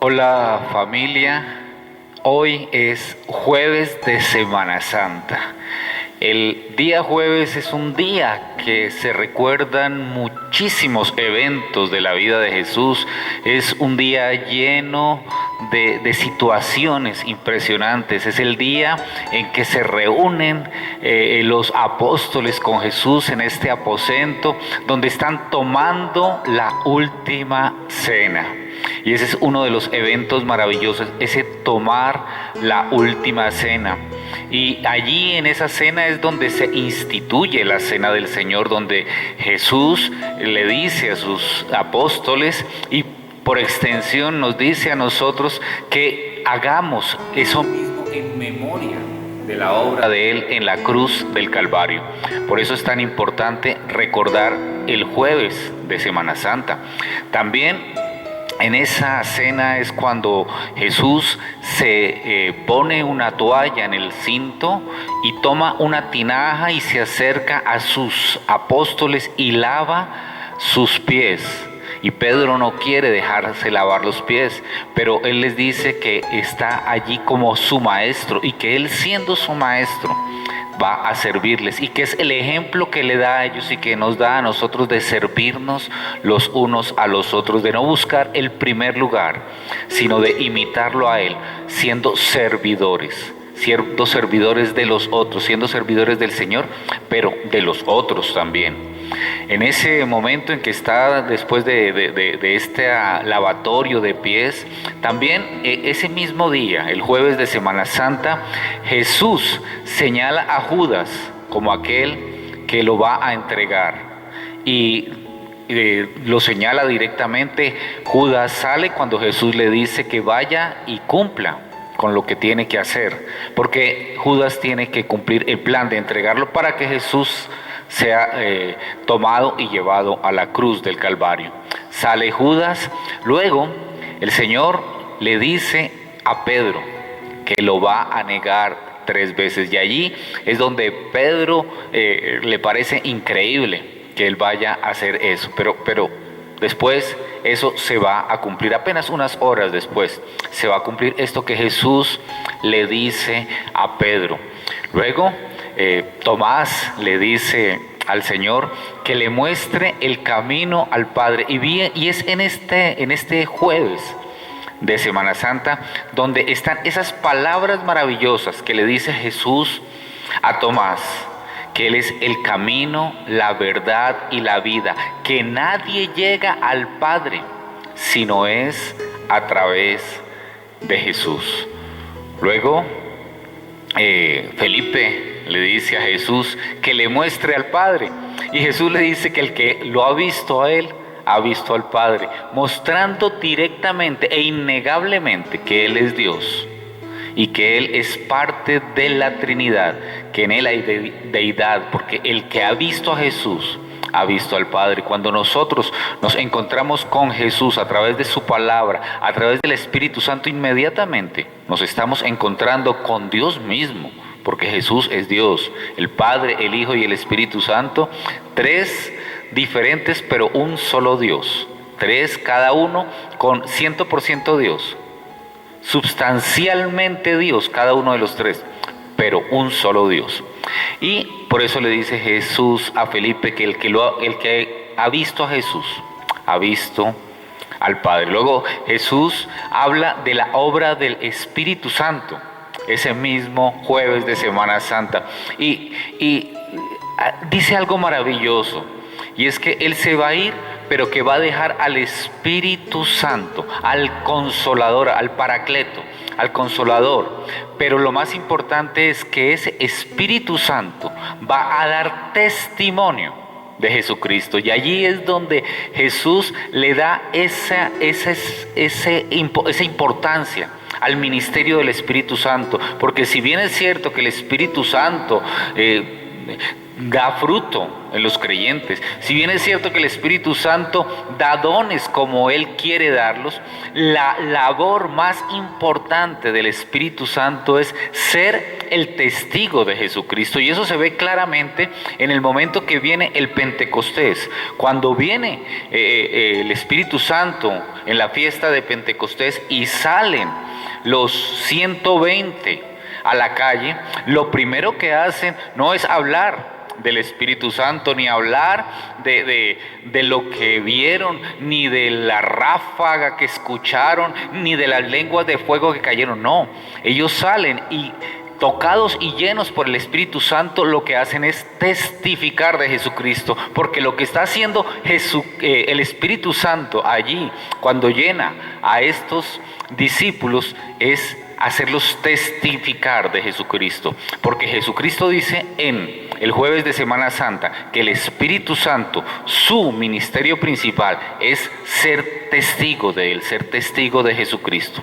Hola familia, hoy es jueves de Semana Santa. El día jueves es un día que se recuerdan muchísimos eventos de la vida de Jesús. Es un día lleno de situaciones impresionantes. Es el día en que se reúnen los apóstoles con Jesús en este aposento donde están tomando la última cena. Y ese es uno de los eventos maravillosos, ese tomar la última cena. Y allí en esa cena es donde se instituye la cena del Señor, donde Jesús le dice a sus apóstoles y por extensión nos dice a nosotros que hagamos eso mismo en memoria de la obra de Él en la cruz del Calvario. Por eso es tan importante recordar el jueves de Semana Santa. También en esa cena es cuando Jesús se pone una toalla en el cinto y toma una tinaja y se acerca a sus apóstoles y lava sus pies. Y Pedro no quiere dejarse lavar los pies, pero él les dice que está allí como su maestro y que él, siendo su maestro, va a servirles, y que es el ejemplo que le da a ellos y que nos da a nosotros de servirnos los unos a los otros, de no buscar el primer lugar, sino de imitarlo a Él, siendo servidores de los otros, siendo servidores del Señor, pero de los otros también. En ese momento en que está después de este lavatorio de pies, también ese mismo día, el jueves de Semana Santa, Jesús señala a Judas como aquel que lo va a entregar y lo señala directamente. Judas sale cuando Jesús le dice que vaya y cumpla con lo que tiene que hacer, porque Judas tiene que cumplir el plan de entregarlo para que Jesús sea tomado y llevado a la cruz del Calvario. Sale Judas, luego el Señor le dice a Pedro que lo va a negar 3 veces, y allí es donde Pedro le parece increíble que él vaya a hacer eso, pero después eso se va a cumplir, apenas unas horas después se va a cumplir esto que Jesús le dice a Pedro. Luego Tomás le dice al Señor que le muestre el camino al Padre, y es en este jueves de Semana Santa donde están esas palabras maravillosas que le dice Jesús a Tomás, que Él es el camino, la verdad y la vida, que nadie llega al Padre sino es a través de Jesús. Luego Felipe le dice a Jesús que le muestre al Padre, y Jesús le dice que el que lo ha visto a Él ha visto al Padre, mostrando directamente e innegablemente que Él es Dios y que Él es parte de la Trinidad, que en Él hay deidad, porque el que ha visto a Jesús ha visto al Padre. Cuando nosotros nos encontramos con Jesús a través de su palabra, a través del Espíritu Santo, inmediatamente nos estamos encontrando con Dios mismo, porque Jesús es Dios, el Padre, el Hijo y el Espíritu Santo, 3 diferentes pero un solo Dios, 3 cada uno con 100% Dios, substancialmente Dios cada uno de los 3, pero un solo Dios. Y por eso le dice Jesús a Felipe que el que ha visto a Jesús ha visto al Padre. Luego Jesús habla de la obra del Espíritu Santo ese mismo jueves de Semana Santa, y dice algo maravilloso, y es que Él se va a ir, pero que va a dejar al Espíritu Santo, al Consolador, al Paracleto, al Consolador. Pero lo más importante es que ese Espíritu Santo va a dar testimonio de Jesucristo, y allí es donde Jesús le da esa importancia al ministerio del Espíritu Santo, porque si bien es cierto que el Espíritu Santo da fruto en los creyentes. Si bien es cierto que el Espíritu Santo da dones como Él quiere darlos, la labor más importante del Espíritu Santo es ser el testigo de Jesucristo. Y eso se ve claramente en el momento que viene el Pentecostés. Cuando viene el Espíritu Santo en la fiesta de Pentecostés y salen los 120 a la calle, lo primero que hacen no es hablar del Espíritu Santo, ni hablar de lo que vieron, ni de la ráfaga que escucharon, ni de las lenguas de fuego que cayeron. No, ellos salen y tocados y llenos por el Espíritu Santo, lo que hacen es testificar de Jesucristo, porque lo que está haciendo el Espíritu Santo allí, cuando llena a estos discípulos, es hacerlos testificar de Jesucristo, porque Jesucristo dice en el jueves de Semana Santa que el Espíritu Santo, su ministerio principal es ser testigo de Él, ser testigo de Jesucristo.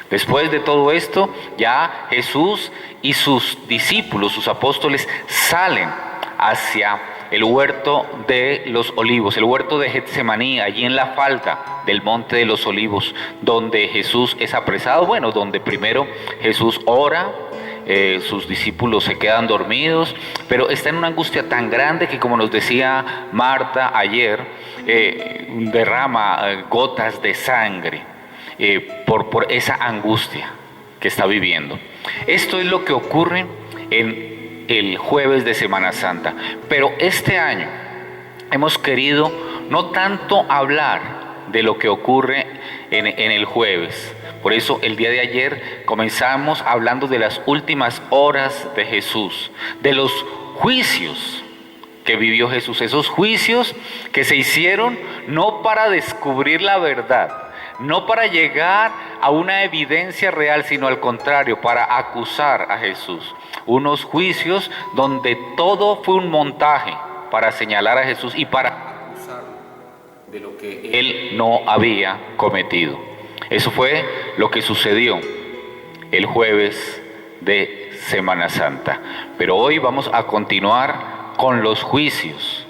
Después de todo esto, ya Jesús y sus discípulos, sus apóstoles, salen hacia el huerto de los olivos, el huerto de Getsemaní, allí en la falda del monte de los olivos, donde Jesús es apresado, donde primero Jesús ora, sus discípulos se quedan dormidos, pero está en una angustia tan grande que, como nos decía Marta ayer, derrama gotas de sangre por esa angustia que está viviendo. Esto es lo que ocurre en el jueves de Semana Santa. Pero este año hemos querido no tanto hablar de lo que ocurre en el jueves. Por eso el día de ayer comenzamos hablando de las últimas horas de Jesús, de los juicios que vivió Jesús, esos juicios que se hicieron no para descubrir la verdad, no para llegar a una evidencia real, sino al contrario, para acusar a Jesús. Unos juicios donde todo fue un montaje para señalar a Jesús y para acusarlo de lo que Él no había cometido. Eso fue lo que sucedió el jueves de Semana Santa. Pero hoy vamos a continuar con los juicios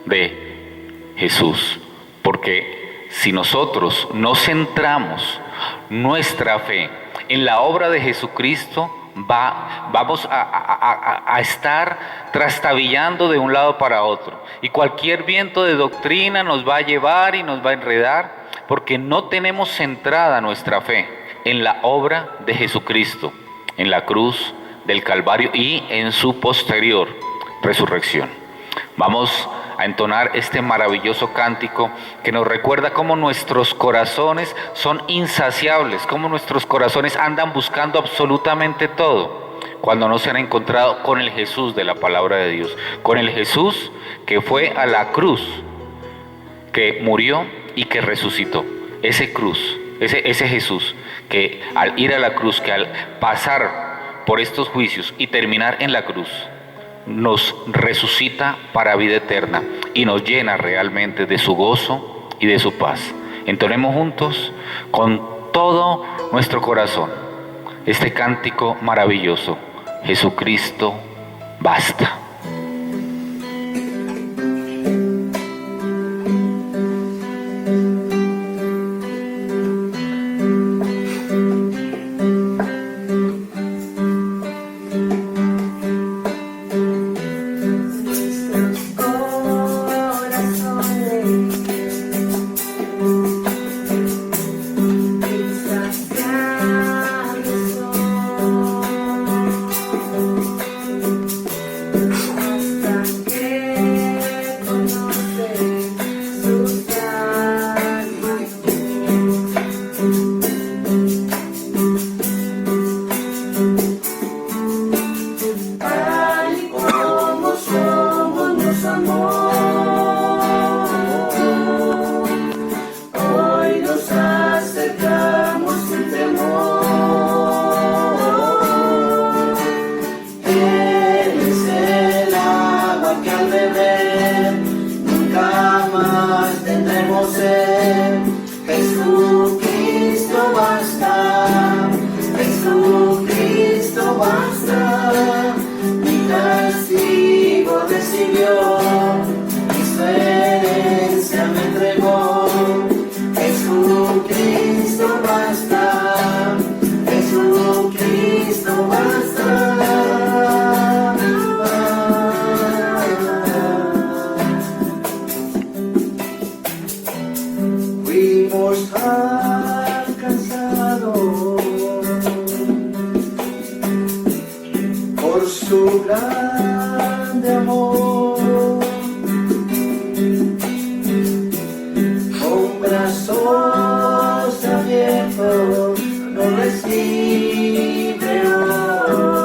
de Jesús, porque si nosotros no centramos nuestra fe en la obra de Jesucristo, vamos a estar trastabillando de un lado para otro, y cualquier viento de doctrina nos va a llevar y nos va a enredar, porque no tenemos centrada nuestra fe en la obra de Jesucristo, en la cruz del Calvario y en su posterior resurrección. Vamos a entonar este maravilloso cántico que nos recuerda cómo nuestros corazones son insaciables, cómo nuestros corazones andan buscando absolutamente todo, cuando no se han encontrado con el Jesús de la palabra de Dios, con el Jesús que fue a la cruz, que murió y que resucitó. Ese Jesús que al ir a la cruz, que al pasar por estos juicios y terminar en la cruz, nos resucita para vida eterna y nos llena realmente de su gozo y de su paz. Entonemos juntos con todo nuestro corazón este cántico maravilloso: Jesucristo, basta. por su grande amor. Con brazos abiertos nos recibe hoy.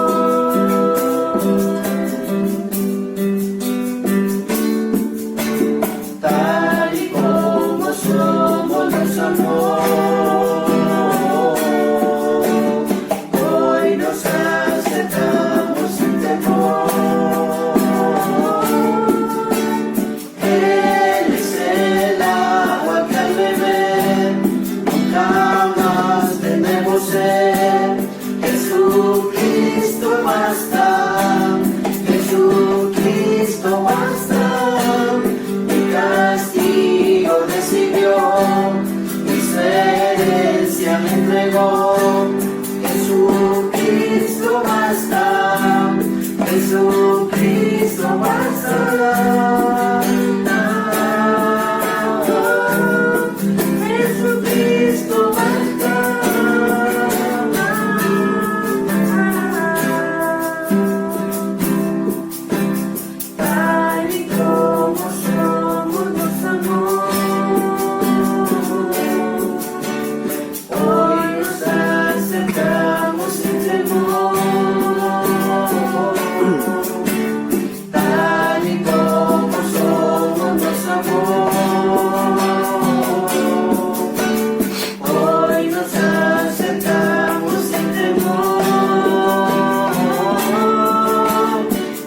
Tal y como somos nos amó. Hoy nos acercamos sin temor. Él es el agua que al beber nunca más tendremos sed. Jesucristo basta, Jesucristo basta. Mi castigo recibió, mi herencia me entregó. Jesucristo basta, Jesucristo basta. Jesucristo basta. Tal y como somos nos amó. Hoy nos acercamos sin temor. Tal y como somos nos amó. Hoy nos acercamos sin temor.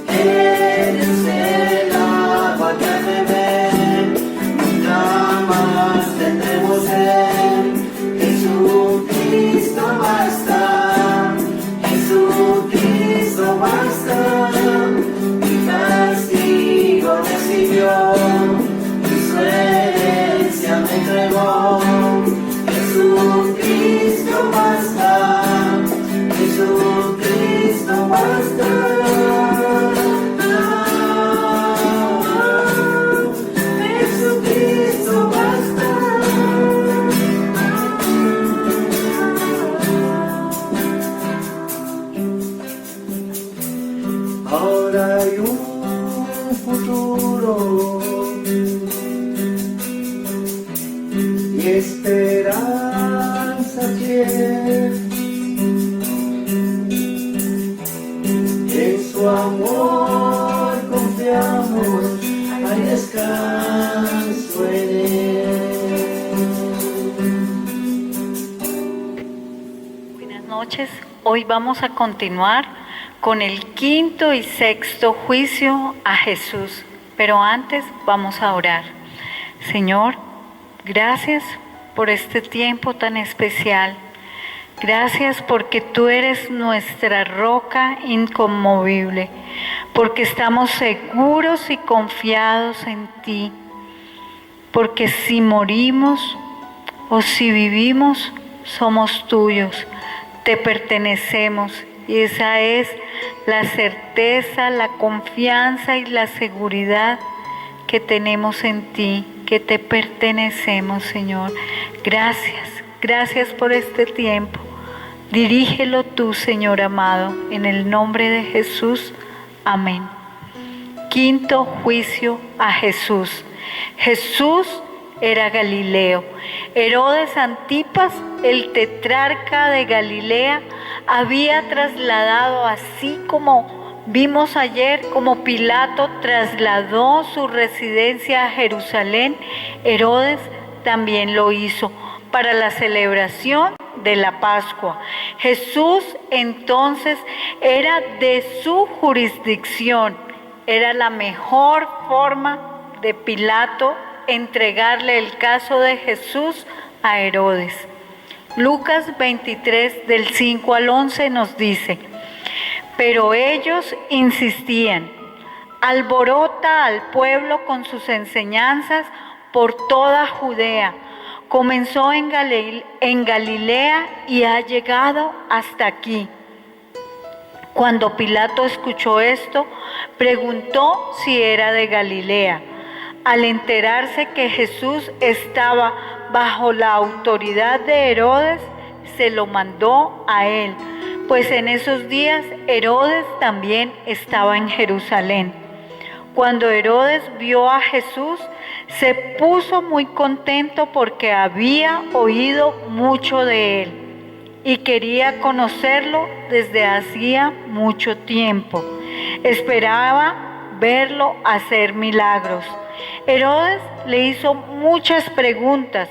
Eres el agua que al beber nunca más tendremos sed. Jesucristo basta, Jesucristo basta. Mi castigo recibió, y su herencia me entregó. Jesucristo basta, Jesucristo basta. Jesucristo basta. Ahora hay un futuro y esperanza fiel. En su amor confiamos, hay descanso en él. Buenas noches. Hoy vamos a continuar con el quinto y sexto juicio a Jesús. Pero antes vamos a orar. Señor, gracias por este tiempo tan especial. Gracias porque tú eres nuestra roca inconmovible, porque estamos seguros y confiados en ti, porque si morimos o si vivimos, somos tuyos, te pertenecemos, y esa es la certeza, la confianza y la seguridad que tenemos en ti, que te pertenecemos, Señor. Gracias, gracias por este tiempo. Dirígelo tú, Señor amado, en el nombre de Jesús. Amén. Quinto juicio a Jesús. Jesús era Galileo. Herodes Antipas, el tetrarca de Galilea, había trasladado, así como vimos ayer, como Pilato trasladó su residencia a Jerusalén, Herodes también lo hizo para la celebración de la Pascua. Jesús entonces era de su jurisdicción. Era la mejor forma de Pilato entregarle el caso de Jesús a Herodes. Lucas 23 del 5 al 11 nos dice: pero ellos insistían: alborota al pueblo con sus enseñanzas por toda Judea. Comenzó en Galilea y ha llegado hasta aquí. Cuando Pilato escuchó esto, preguntó si era de Galilea. Al enterarse que Jesús estaba bajo la autoridad de Herodes, se lo mandó a él, pues en esos días Herodes también estaba en Jerusalén. Cuando Herodes vio a Jesús, se puso muy contento porque había oído mucho de él y quería conocerlo desde hacía mucho tiempo. Esperaba verlo hacer milagros. Herodes le hizo muchas preguntas,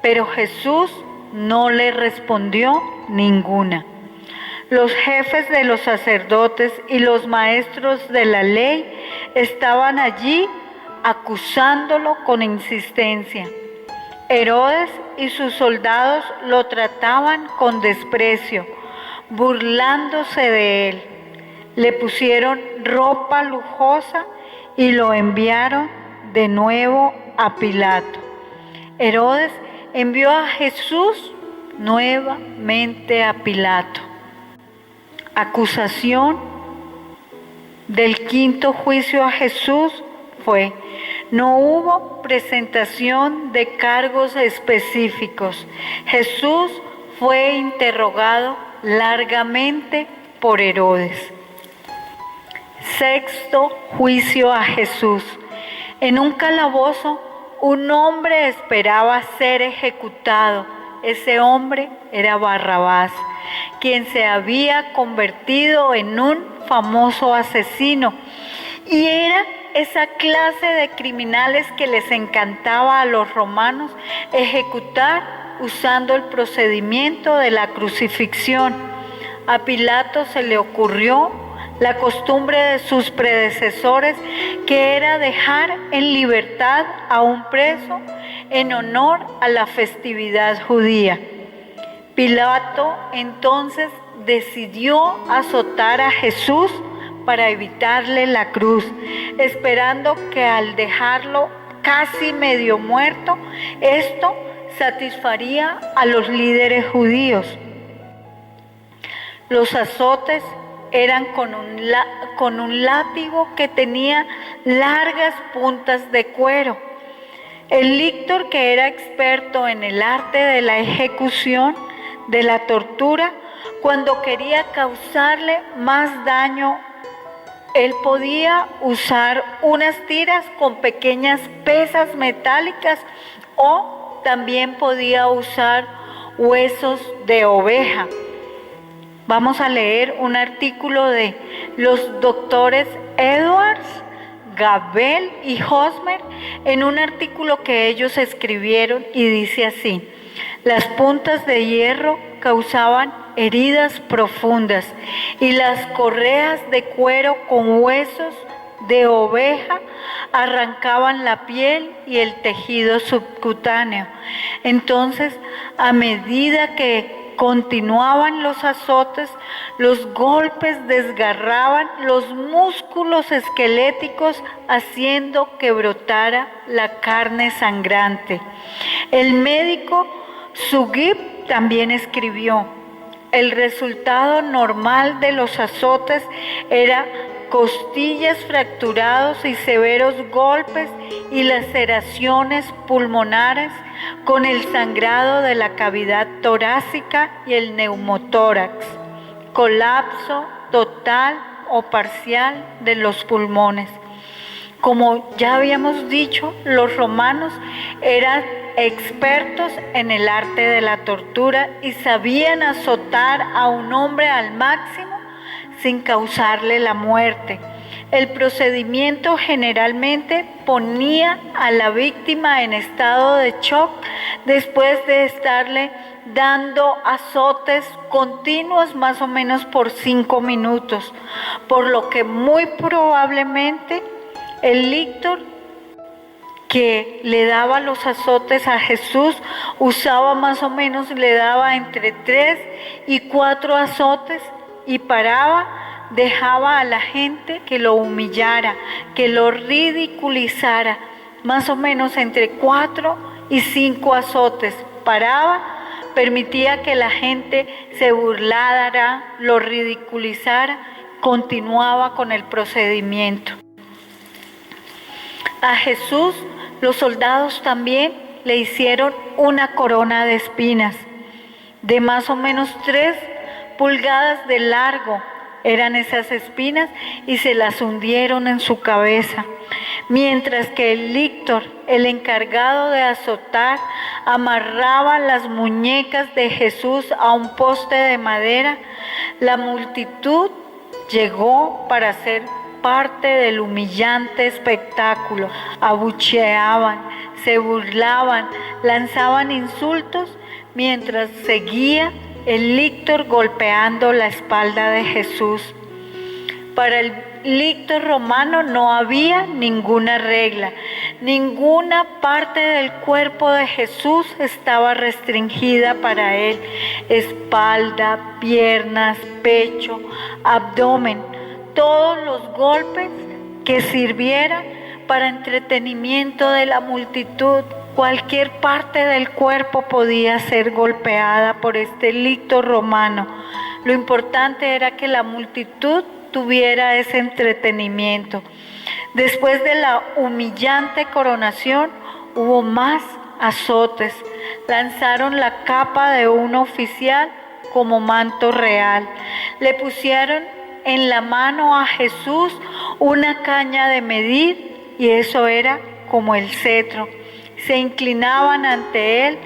pero Jesús no le respondió ninguna. Los jefes de los sacerdotes y los maestros de la ley estaban allí acusándolo con insistencia. Herodes y sus soldados lo trataban con desprecio, burlándose de él. Le pusieron ropa lujosa y lo enviaron de nuevo a Pilato. Herodes envió a Jesús nuevamente a Pilato. Acusación del quinto juicio a Jesús fue: no hubo presentación de cargos específicos. Jesús fue interrogado largamente por Herodes. Sexto juicio a Jesús. En un calabozo, un hombre esperaba ser ejecutado. Ese hombre era Barrabás, quien se había convertido en un famoso asesino. Y era esa clase de criminales que les encantaba a los romanos ejecutar usando el procedimiento de la crucifixión. A Pilato se le ocurrió la costumbre de sus predecesores, que era dejar en libertad a un preso en honor a la festividad judía. Pilato entonces decidió azotar a Jesús para evitarle la cruz, esperando que al dejarlo casi medio muerto, esto satisfaría a los líderes judíos. Los azotes eran con un látigo que tenía largas puntas de cuero. El lictor, que era experto en el arte de la ejecución, de la tortura, cuando quería causarle más daño, él podía usar unas tiras con pequeñas pesas metálicas o también podía usar huesos de oveja. Vamos a leer un artículo de los doctores Edwards, Gabel y Hosmer en un artículo que ellos escribieron, y dice así: las puntas de hierro causaban heridas profundas y las correas de cuero con huesos de oveja arrancaban la piel y el tejido subcutáneo. Entonces, a medida que continuaban los azotes, los golpes desgarraban los músculos esqueléticos, haciendo que brotara la carne sangrante. El médico Sugib también escribió: el resultado normal de los azotes era costillas fracturados y severos golpes y laceraciones pulmonares, con el sangrado de la cavidad torácica y el neumotórax, colapso total o parcial de los pulmones. Como ya habíamos dicho, los romanos eran expertos en el arte de la tortura y sabían azotar a un hombre al máximo sin causarle la muerte. El procedimiento generalmente ponía a la víctima en estado de shock después de estarle dando azotes continuos más o menos por 5 minutos, por lo que muy probablemente el lictor que le daba los azotes a Jesús usaba más o menos, le daba entre 3 y 4 azotes y paraba, dejaba a la gente que lo humillara, que lo ridiculizara, más o menos entre 4 y 5 azotes. Paraba, permitía que la gente se burlara, lo ridiculizara, continuaba con el procedimiento. A Jesús los soldados también le hicieron una corona de espinas de más o menos 3 pulgadas de largo eran esas espinas y se las hundieron en su cabeza. Mientras que el lictor, el encargado de azotar, amarraba las muñecas de Jesús a un poste de madera, la multitud llegó para ser parte del humillante espectáculo. Abucheaban, se burlaban, lanzaban insultos, mientras seguía el lictor golpeando la espalda de Jesús. Para el lictor romano no había ninguna regla, ninguna parte del cuerpo de Jesús estaba restringida para él. Espalda, piernas, pecho, abdomen, todos los golpes que sirvieran para entretenimiento de la multitud. Cualquier parte del cuerpo podía ser golpeada por este lictor romano. Lo importante era que la multitud tuviera ese entretenimiento. Después de la humillante coronación, hubo más azotes. Lanzaron la capa de un oficial como manto real. Le pusieron en la mano a Jesús una caña de medir y eso era como el cetro. Se inclinaban ante él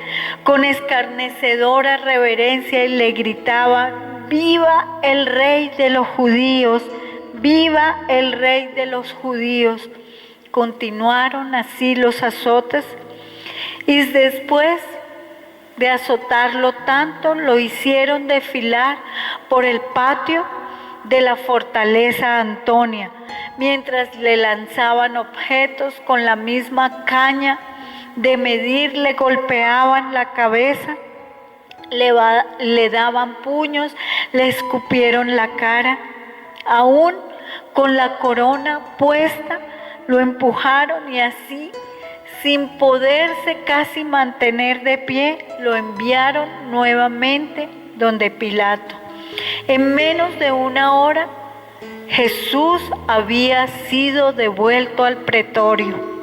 con escarnecedora reverencia y le gritaban: ¡Viva el Rey de los judíos! ¡Viva el Rey de los judíos! Continuaron así los azotes y después de azotarlo tanto, lo hicieron desfilar por el patio de la fortaleza Antonia, mientras le lanzaban objetos con la misma caña de medir, le golpeaban la cabeza, le daban puños, le escupieron la cara, aún con la corona puesta, lo empujaron y así, sin poderse casi mantener de pie, lo enviaron nuevamente donde Pilato. En menos de una hora, Jesús había sido devuelto al pretorio.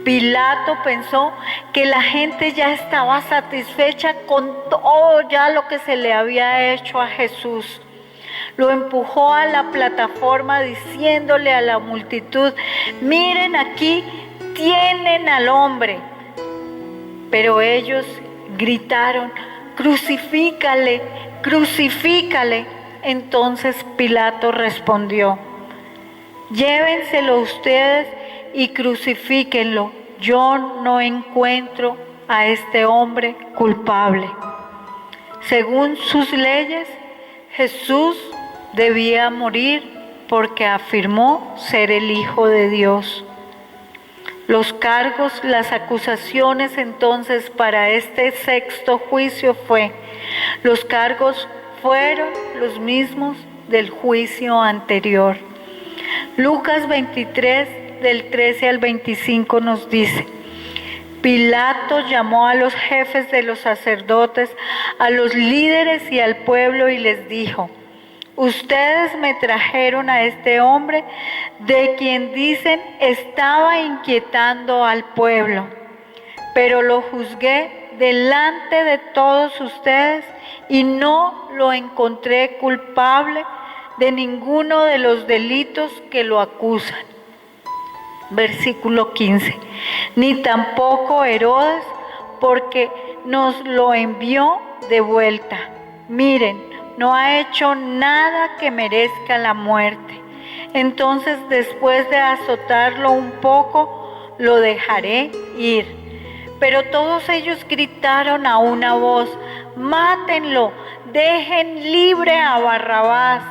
Pilato pensó que la gente ya estaba satisfecha con todo ya lo que se le había hecho a Jesús. Lo empujó a la plataforma diciéndole a la multitud: miren, aquí tienen al hombre. Pero ellos gritaron: crucifícale, crucifícale. Entonces Pilato respondió: llévenselo ustedes y crucifíquenlo. Yo no encuentro a este hombre culpable. Según sus leyes, Jesús debía morir porque afirmó ser el Hijo de Dios. Los cargos, las acusaciones entonces para este sexto juicio los cargos fueron los mismos del juicio anterior. Lucas 23, del 13 al 25 nos dice: Pilato llamó a los jefes de los sacerdotes, a los líderes y al pueblo y les dijo: ustedes me trajeron a este hombre de quien dicen estaba inquietando al pueblo, pero lo juzgué delante de todos ustedes y no lo encontré culpable de ninguno de los delitos que lo acusan. Versículo 15. Ni tampoco Herodes, porque nos lo envió de vuelta. Miren, no ha hecho nada que merezca la muerte. Entonces, después de azotarlo un poco, lo dejaré ir. Pero todos ellos gritaron a una voz: mátenlo, dejen libre a Barrabás.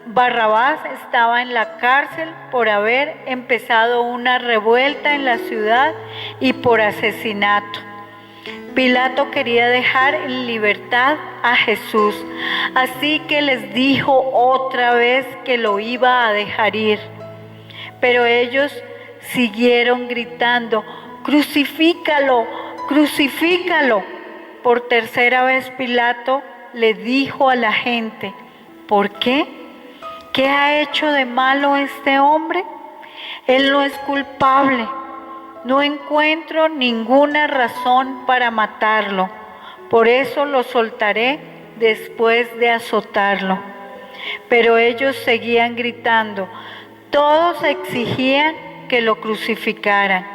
Barrabás estaba en la cárcel por haber empezado una revuelta en la ciudad y por asesinato. Pilato quería dejar en libertad a Jesús, así que les dijo otra vez que lo iba a dejar ir. Pero ellos siguieron gritando: crucifícalo, crucifícalo. Por tercera vez Pilato le dijo a la gente: ¿por qué? ¿Qué ha hecho de malo este hombre? Él no es culpable. No encuentro ninguna razón para matarlo. Por eso lo soltaré después de azotarlo. Pero ellos seguían gritando. Todos exigían que lo crucificaran.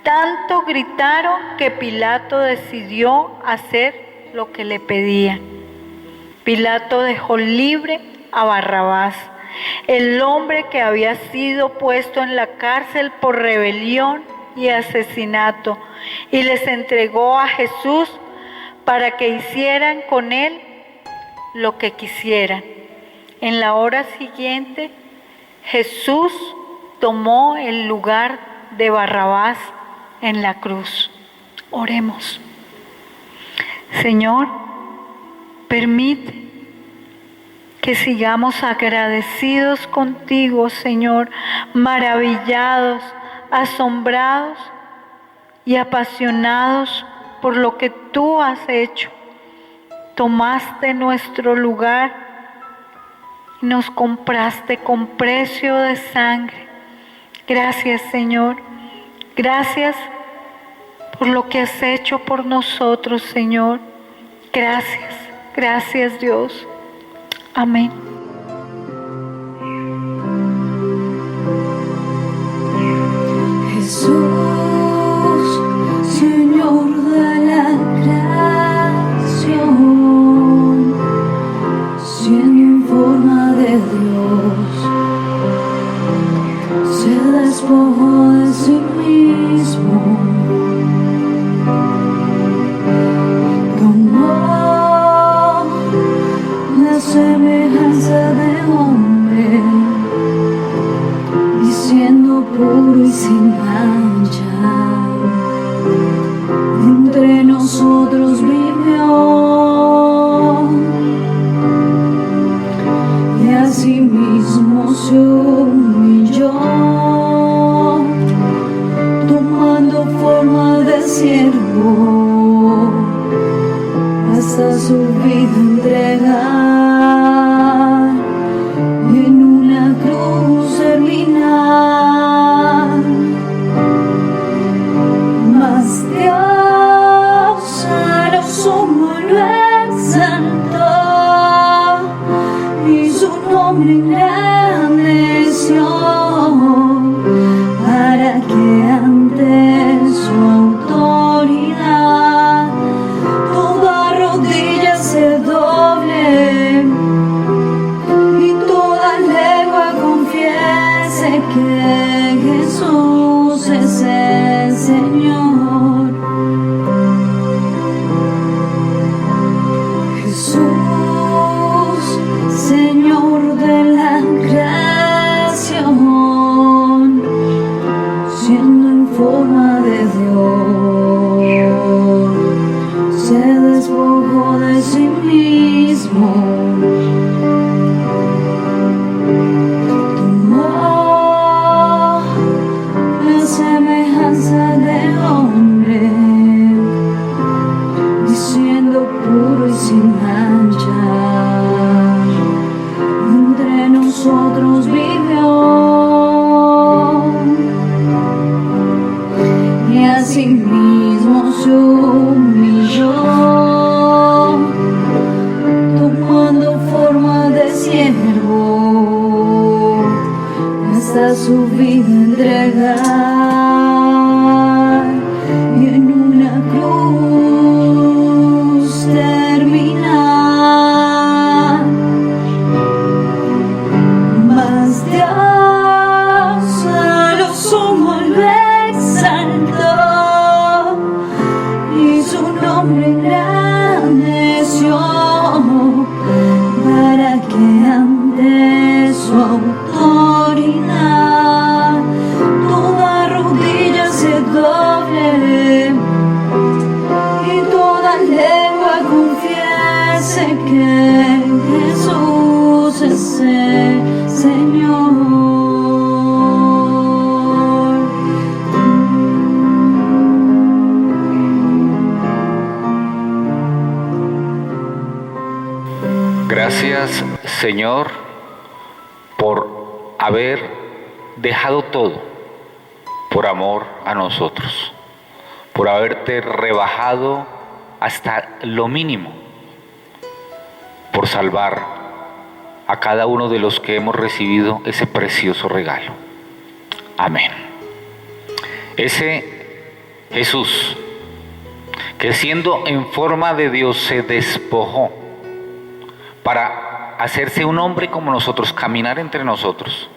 Tanto gritaron que Pilato decidió hacer lo que le pedían. Pilato dejó libre a Barrabás, el hombre que había sido puesto en la cárcel por rebelión y asesinato, y les entregó a Jesús para que hicieran con él lo que quisieran. En la hora siguiente, Jesús tomó el lugar de Barrabás en la cruz. Oremos. Señor, permite que sigamos agradecidos contigo, Señor, maravillados, asombrados y apasionados por lo que tú has hecho. Tomaste nuestro lugar y nos compraste con precio de sangre. Gracias, Señor. Gracias por lo que has hecho por nosotros, Señor. Gracias, gracias, Dios. Amén. Jesús, Señor de la creación, siendo en forma de Dios, se despojó de sí mismo, tomó la semejanza de hombre, y siendo puro y sin mancha, entre nosotros vivió, y asimismo se humilló, tomando forma de siervo, hasta su vida entregar, en una cruz terminar. Mas Dios a lo sumo lo exaltó, y su nombre engrandeció, para que ante su autoridad toda rodilla se doble y toda lengua confiese que Jesús es el Señor. Jesús, Señor de la creación, siendo en forma de Dios, se despojó de sí mismo, tomó la semejanza de hombre, y siendo puro y sin mancha, entre nosotros vivió, y asimismo se humilló, tomando forma de siervo, hasta su vida entregar, y en una cruz terminar. Mas Dios a lo sumo lo exaltó, y su nombre engrandeció, para que ante su autoridad toda rodilla se doble y toda lengua confiese que Jesús es el Señor. Gracias, Señor, por haber dejado todo por amor a nosotros, por haberte rebajado hasta lo mínimo, por salvar a cada uno de los que hemos recibido ese precioso regalo. Amén. Ese Jesús, que siendo en forma de Dios se despojó para hacerse un hombre como nosotros, caminar entre nosotros.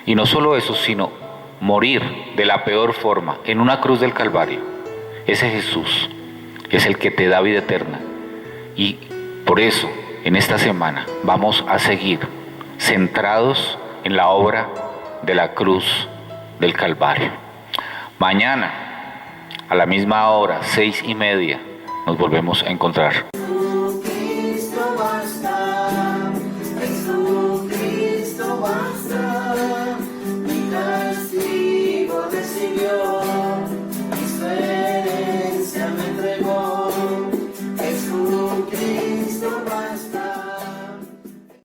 Y no solo eso, sino morir de la peor forma, en una cruz del Calvario. Ese Jesús es el que te da vida eterna. Y por eso, en esta semana, vamos a seguir centrados en la obra de la cruz del Calvario. Mañana, a la misma hora, 6:30, nos volvemos a encontrar.